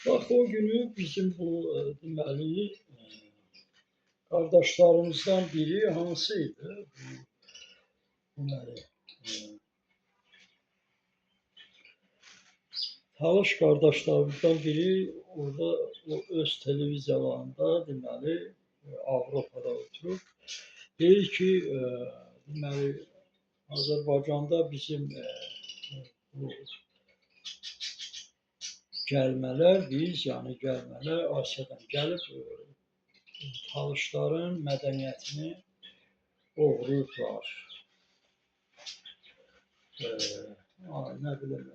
Bax o günü bizim bu deməli qardaşlarımızdan biri hansı idi? Deməli Talış qardaşlarımızdan biri orada o öz televiziyalarında deməli Avropada oturub deyir ki, deməli Azərbaycanda bizim bu gəlmələr, yəni gəlmələr Asiyadan gəlib Talışların mədəniyyətini oğruyublar. Nə bilim,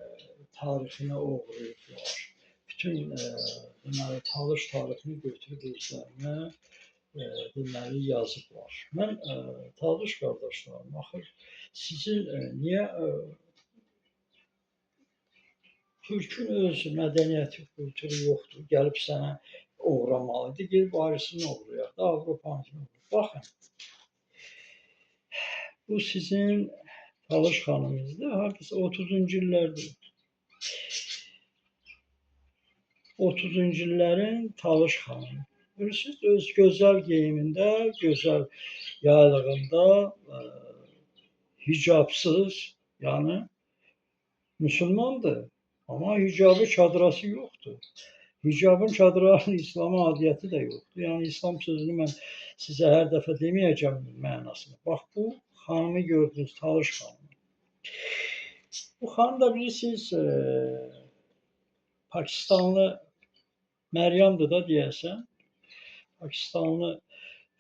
tarixini oğruyublar. Bütün deməli Talış tarixini götürüb özlərinə deməli yazıblar. Mən Talış qardaşlarım, axı sizin niyə Türkün öz mədəniyyəti, kulturu yoxdur, gəlib sənə oğramalıdır, gedib ayrısını oğruyar da, Avropankini oğruyar. Baxın, bu sizin Talış xanımızdır, hardasa 30-cu illərdir. 30-cu illərin Talış xanımı. Görürsünüz, öz gözəl geyimində, gözəl yaylığında, hicabsız, yəni müsəlmandır. Amma hicabı, çadırası yoxdur. Hicabın, çadırasının İslam'a adiyyəti də yoxdur. Yəni İslam sözünü mən sizə hər dəfə deməyəcəm mənasını. Bax bu xanımı gördünüz, Talış xanımı. Bu xanım da bilirsiniz, Pakistanlı Məryəmdir da deyəsən. Pakistanlı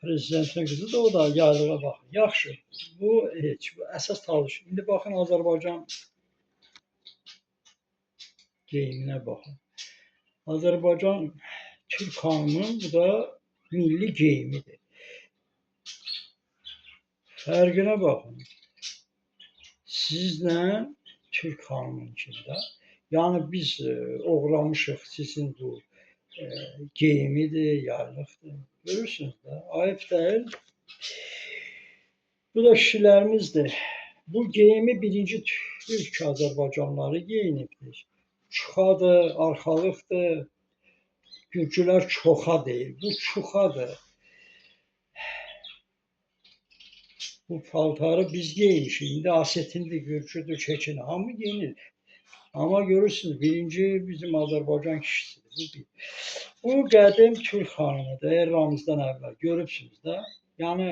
prezidentin qızı da, o da yaylığa baxır. Yaxşı, bu heç, bu əsas Talış. İndi baxın Azərbaycan geyiminə baxın. Azərbaycan Türk xanımının bu da milli geyimidir. Fərqinə baxın. Sizlə Türk xanımınkində. Yəni biz oğramışıq sizin bu geyimidir, yaylıqdır. Görürsünüz də, ayıb deyil. Bu da kişilərimizdir. Bu geyimi birinci Türk Azərbaycanlıları geyinibdir. Çuxadır, arxalıqdır. Gürcülər çoxa deyir. Bu çuxadır. Bu paltarı biz geyinmişik. İndi Asetindir, Gürcüdür, Çeçin. Hamı geyinir. Amma görürsünüz, birinci bizim Azərbaycan kişisidir. Bu qədim Türk xanımıdır, eramızdan əvvəl. Görürsünüz də. Yəni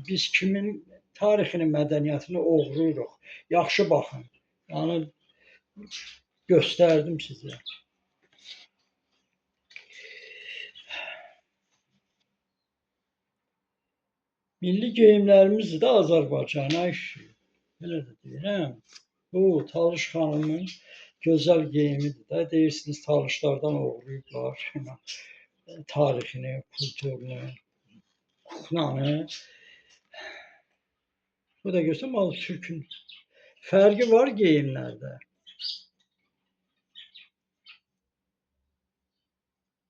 biz kimin tarixini, mədəniyyətini oğruyuruq. Yaxşı baxın. Yəni göstərdim sizə. Milli geyimlərimiz də Azərbaycana işləyir. Belə də deyirəm. Bu Talış xanımın gözəl geyimidir də. Deyirsiniz Talışlardan oğruyublar tarixini, kulturunu, kuklanı. Bu da görsəm Türkün fərqi var geyimlərdə.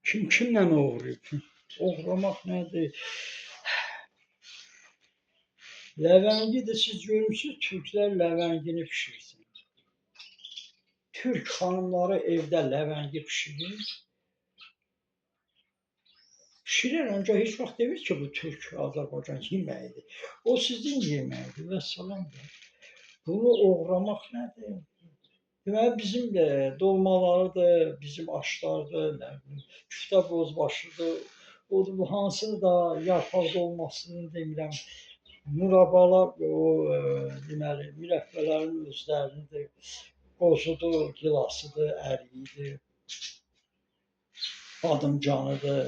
Kim kimlə oğruyub? Oğramaq nədir? Ləvəngidir, siz görmüsünüz, Türklər ləvəngini pişirsin. Türk xanımları evdə ləvəngi pişirir. Pişirir, ancaq heç vaxt demir ki, bu Türk Azərbaycan yeməyidir. O sizin yeməyidir və salamdır. Bunu oğramaq nədir? Deməli, bizim dolmalarıdır, bizim aşlardır, küftə bozbaşıdır. Odur, bu hansını da yarpaq dolmasını demirəm. Murabalar, o deməli, mürəbbələrin özlərinidir. Qozudur, gilasıdır, əriyidir, badımcanıdır,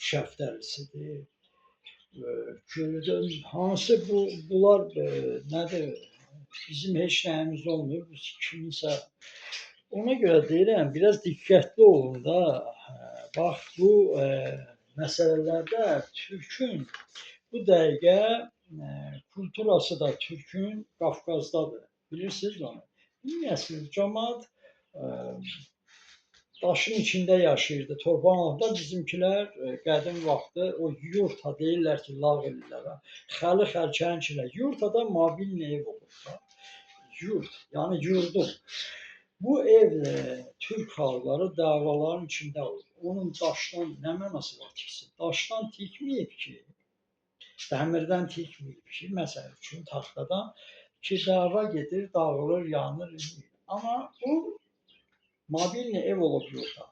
şəftəlisidir. Gülüdür, hansı bunlar nədir? Bizim heç nəyimiz olmuyor, biz kiminsə. Ona görə deyirəm, biraz diqqətli olun da. Bax, bu məsələlərdə Türkün bu dəqiqə kulturası da Türkün Qafqazdadır. Bilirsiniz onu. Bilməyəsiniz, cəmaət daşın içində yaşayırdı, torpağın altında. Bizimkilər qədim vaxtı o yurta deyirlər ki, lağ ellərə, xəli xərçənin içində. Yurtada mobil ev olur da. Yurt, yəni yurdum. Bu ev Türk xalqları davaların içində olur. Onun daşdan nə mənası var tiksin? Daşdan tikməyib ki, dəmirdən tikməyib ki, məsəl üçün taxtadan ki, dava gedir, dağılır, yanır. Amma bu mobilni ev olub yurda.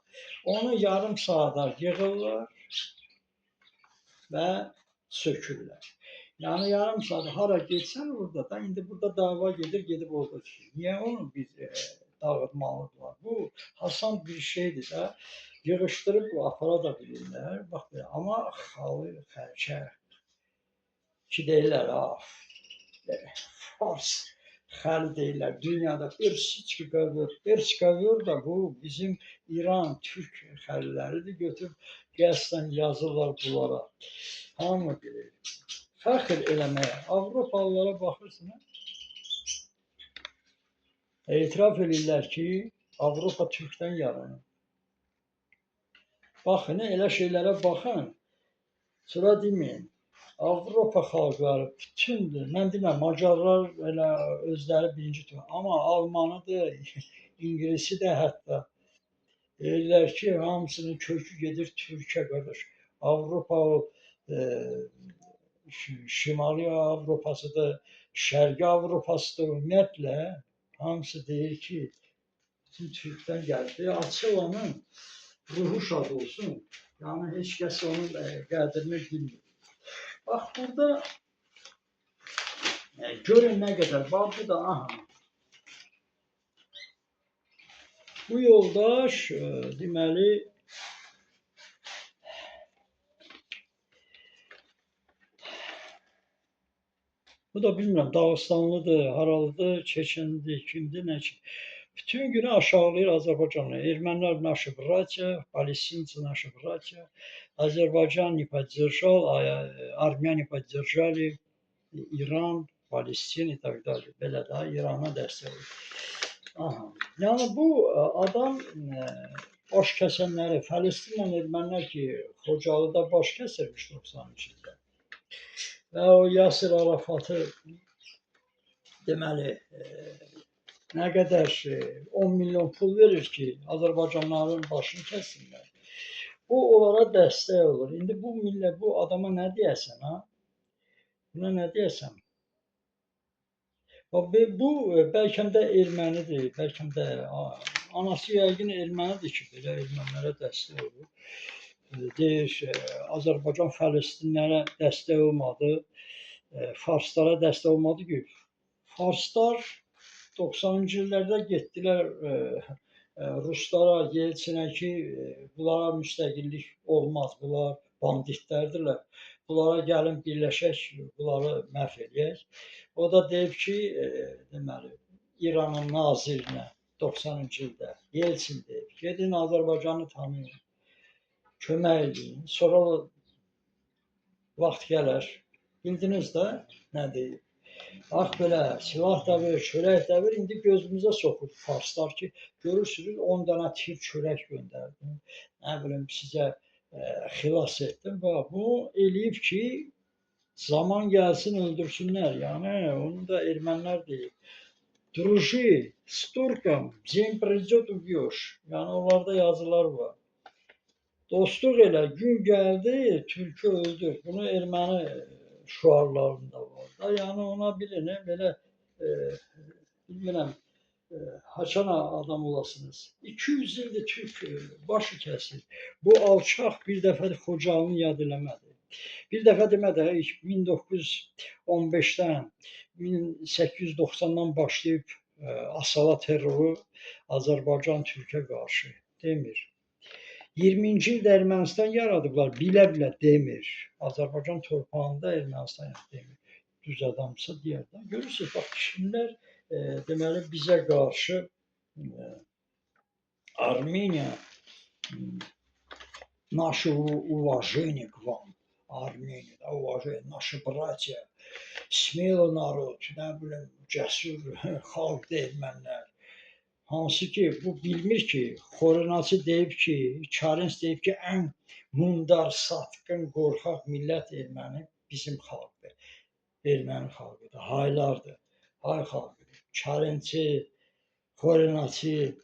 Onu yarım saata yığırlar və sökürlər. Yani yarım saat hara geçsen orada da indi burada dava gedir gedib orada düşür. Niye onu biz dağıtmalıdırlar? Bu Hasan bir şeydir də yığışdırıb apara da bilirlər. Bax amma xalı xərçə ki deyirlər ha Fars xəli deyirlər. Dünyada Perçikavur da bu bizim İran, Türk xəliləridir. Götürüb qəsdən yazırlar bunlara. Hamı bilir. Fəxr eləməyə. Avropalılara baxırsınız, etiraf edirlər ki, Avropa Türkdən yaranır. Baxın, elə şeylərə baxın, sonra deməyin. Avropa xalqları bütündür. Mən deməm, Macarlar elə özləri birinci tur. Amma Almanıdır, İngilisi də hətta. Deyirlər ki, hamısının kökü gedir Türkiyə qardaş. Avropa Şimali Avrupasıdır, Şərqi Avrupasıdır, ümumiyyətlə hamısı deyir ki, bizim Türkdən gəldi. Açılanın ruhu şad olsun. Yəni heç kəs onun qədrini bilmir. Bax burada görün nə qədər var. Bu da aha. Bu yoldaş deməli bu da bilmirəm Dağıstanlıdır, haralıdır, Çeçendir, kimdir, nə ki. Bütün günü aşağılayır Azərbaycanı. Ermənilər наши братья, палестинцы наши братья, Azərbaycan не поддержал, армяне поддержали, İran, Palestin и так далее. Belə də İrana dəstək verir. Aha. Yəni bu adam baş kəsənləri, Fələstinlə ermənilər ki, Xocalıda baş kəsirmiş 90-cı ildə. Və o Yasir Arafatı deməli nə qədər 10 milyon pul verir ki, Azərbaycanlıların başını kəssinlər. Bu onlara dəstək olur. İndi bu millət, bu adama nə deyəsən, ha? Buna nə deyəsən? Bu bəlkə də ermənidir, bəlkə də anası yəqin ermənidir ki, belə ermənilərə dəstək olur. Deyir, Azərbaycan Fələstinlərə dəstək olmadı, Farslara dəstək olmadı ki, Farslar 90-cı illərdə getdilər Ruslara, Yeltsinə ki, bunlara müstəqillik olmaz, bunlar banditlərdirlər. Bunlara gəlin birləşək, bunları məhv eləyək. O da deyib ki, deməli, İranın nazirinə 90-cı ildə Yeltsin deyib, gedin Azərbaycanı tanıyın, kömək edin, sonra vaxt gələr. Bildiniz də nə deyib? Bax belə, silah da verir, çörək də verir. İndi gözümüzə soxur Farslar ki, görürsünüz 10 dənə tir çörək göndərdim. Nə bilim, sizə xilas etdim. Bax, bu eləyib ki, zaman gəlsin öldürsünlər. Yəni, onu da ermənilər deyib. Druji, s Turkam, день придет убьешь. Yəni, onlarda yazılar var. Dostluq elə, gün gəldi, Türkü öldür. Bunu erməni şuarlarında var da. Yəni ona bilinir, belə bilmirəm, haçan adam olasınız. 200 ildir Türk başı kəsir. Bu alçaq bir dəfə də Xocalını yad eləmədi. Bir dəfə demədi, 1915-dən, 1890-dan başlayıb Asala terroru Azərbaycan Türkə qarşı demir. 20-ci ildə Ermənistan yaradıblar, bilə-bilə demir. Azərbaycan torpağında Ermənistan demir. Düz adamsa deyər də. Görürsünüz, bax, kimlər deməli bizə qarşı Armeniya наше уважение к вам. Armeniya, уважение, наши братья, смелый народ, nə bilim, cəsur xalqdır ermənilər. Hansı ki, bu bilmir ki, Xorenaçı deyib ki, Çarens deyib ki, ən mundar, satqın, qorxaq millət erməni bizim xalqdır. Erməni xalqıdır, haylardır, hay xalqıdır. Çarençi, Хоринаци.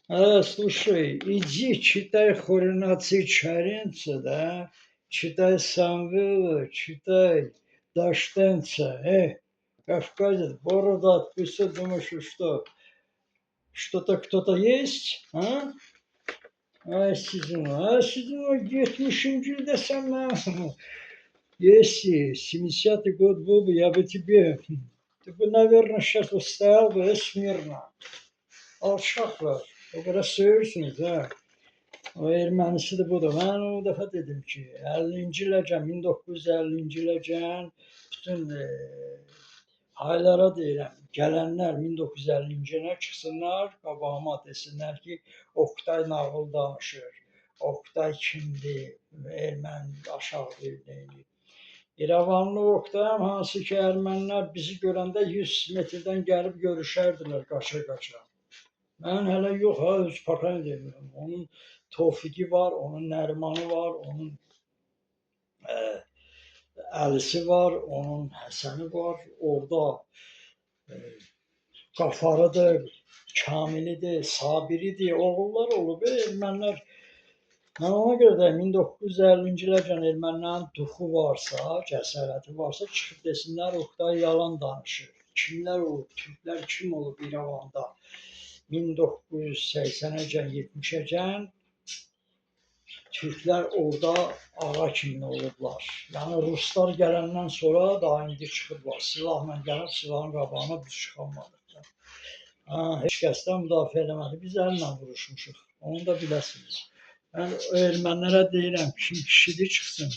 Слушай, иди читай Хоринаци Чаринца, да? Читай Самвела, читай Даштенца. Кавказец, борода отписал, думаешь, что что-то кто-то есть, а? Сидину, 70 yılda sen если 70-й год был бы, я бы тебе, ты бы, наверное, сейчас вот стоял бы смирно. Alçaklar, o kadar söyürsünüz ha. O ermənisi de budur. Ben o defa dedim ki, 50-ci iləcən, 1950-ci iləcən bütün aylara deyirəm, gələnlər 1950-ci ilə çıxsınlar, qabağıma desinlər ki, Oktay nağıl danışır. Oktay kimdir? Erməni aşağı deyil. İrəvanlı Oktayam hansı ki, ermənilər bizi görəndə 100 metrdən gəlib görüşərdilər qaça-qaça. Mən hələ yox ha, öz pakan demirəm. Onun Tofiqi var, onun Nərimanı var, onun Əlisi var, onun Həsəni var. Orada Qafarıdır, Kamilidir, Sabiridir, oğullar olub. Ermənilər, mən ona görə də 1950-ci iləcən ermənilərin duxu varsa, cəsarəti varsa, çıxıb desinlər, Oktay yalan danışır. Kimlər olub, Türklər kim olub İrəvanda? 1980-əcən, 70-əcən Türklər orada ağa kimi olublar. Yəni Ruslar gələndən sonra daha indi çıxıblar. Silahla gəlib silahın qabağına biz çıxamadık. Heç kəsdən müdafiə eləmədi. Biz əllə vuruşmuşuq. Onu da biləsiniz. Mən ermənilərə deyirəm, kim kişidir çıxsın.